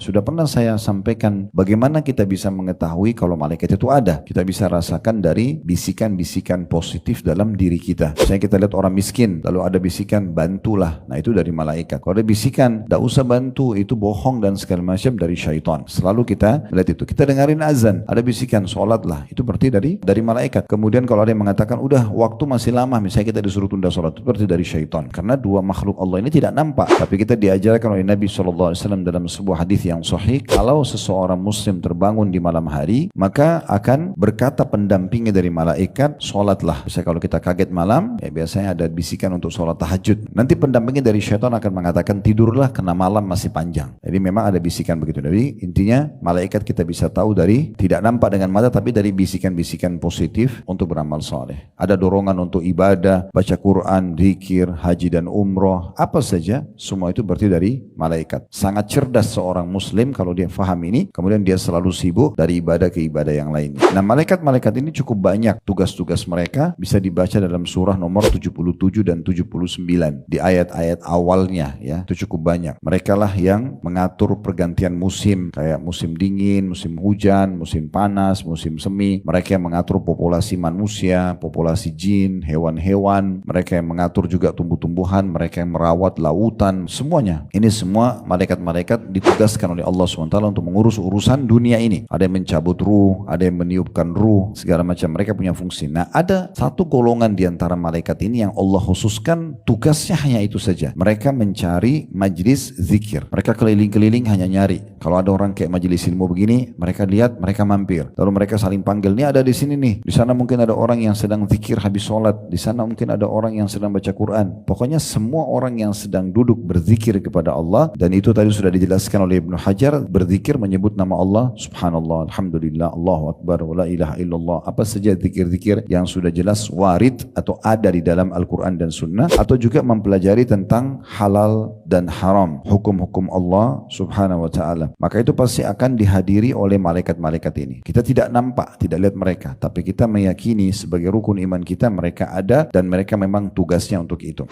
Sudah pernah saya sampaikan bagaimana kita bisa mengetahui kalau malaikat itu ada. Kita bisa rasakan dari bisikan-bisikan positif dalam diri kita. Misalnya kita lihat orang miskin, lalu ada bisikan bantulah. Nah itu dari malaikat. Kalau ada bisikan, tidak usah bantu, itu bohong dan segala macam, dari syaitan. Selalu kita lihat itu. Kita dengarin azan, ada bisikan sholatlah, itu berarti dari malaikat. Kemudian kalau ada yang mengatakan udah waktu masih lama, misalnya kita disuruh tunda sholat, itu berarti dari syaitan. Karena dua makhluk Allah ini tidak nampak, tapi kita diajarkan oleh Nabi SAW dalam sebuah hadis yang sahih, kalau seseorang muslim terbangun di malam hari, maka akan berkata pendampingnya dari malaikat, sholatlah. Misalnya kalau kita kaget malam, ya biasanya ada bisikan untuk sholat tahajud. Nanti pendampingnya dari syaitan akan mengatakan tidurlah karena malam masih panjang. Jadi memang ada bisikan begitu. Jadi intinya malaikat kita bisa tahu dari tidak nampak dengan mata, tapi dari bisikan-bisikan positif untuk beramal soleh. Ada dorongan untuk ibadah, baca Quran, zikir, haji dan umroh, apa saja, semua itu berarti dari malaikat. Sangat cerdas seorang muslim kalau dia faham ini, kemudian dia selalu sibuk dari ibadah ke ibadah yang lainnya. Nah malaikat-malaikat ini cukup banyak, tugas-tugas mereka bisa dibaca dalam surah nomor 77 dan 79 di ayat-ayat awalnya, ya itu cukup banyak. Mereka lah yang mengatur pergantian musim, kayak musim dingin, musim hujan, musim panas, musim semi. Mereka yang mengatur populasi manusia, populasi jin, hewan-hewan. Mereka yang mengatur juga tumbuh-tumbuhan, mereka yang merawat lautan, semuanya. Ini semua malaikat-malaikat ditugaskan oleh Allah SWT untuk mengurus urusan dunia ini. Ada yang mencabut ruh, ada yang meniupkan ruh, segala macam. Mereka punya fungsi. Nah ada satu golongan di antara malaikat ini yang Allah khususkan tugasnya hanya itu saja. Mereka mencari majlis zikir. Mereka keliling-keliling hanya nyari. Kalau ada orang kayak majelis ilmu begini, mereka lihat, mereka mampir. Lalu mereka saling panggil, ini ada di sini nih. Di sana mungkin ada orang yang sedang zikir habis sholat. Di sana mungkin ada orang yang sedang baca Quran. Pokoknya semua orang yang sedang duduk berzikir kepada Allah, dan itu tadi sudah dijelaskan oleh Ibnu Hajar, berzikir menyebut nama Allah, subhanallah, alhamdulillah, Allahu Akbar, wa la ilaha illallah. Apa saja zikir-zikir yang sudah jelas warid atau ada di dalam Al-Quran dan Sunnah, atau juga mempelajari tentang halal dan haram, hukum-hukum Allah subhanahu wa ta'ala. Maka itu pasti akan dihadiri oleh malaikat-malaikat ini. Kita tidak nampak, tidak lihat mereka, tapi kita meyakini sebagai rukun iman kita mereka ada dan mereka memang tugasnya untuk itu.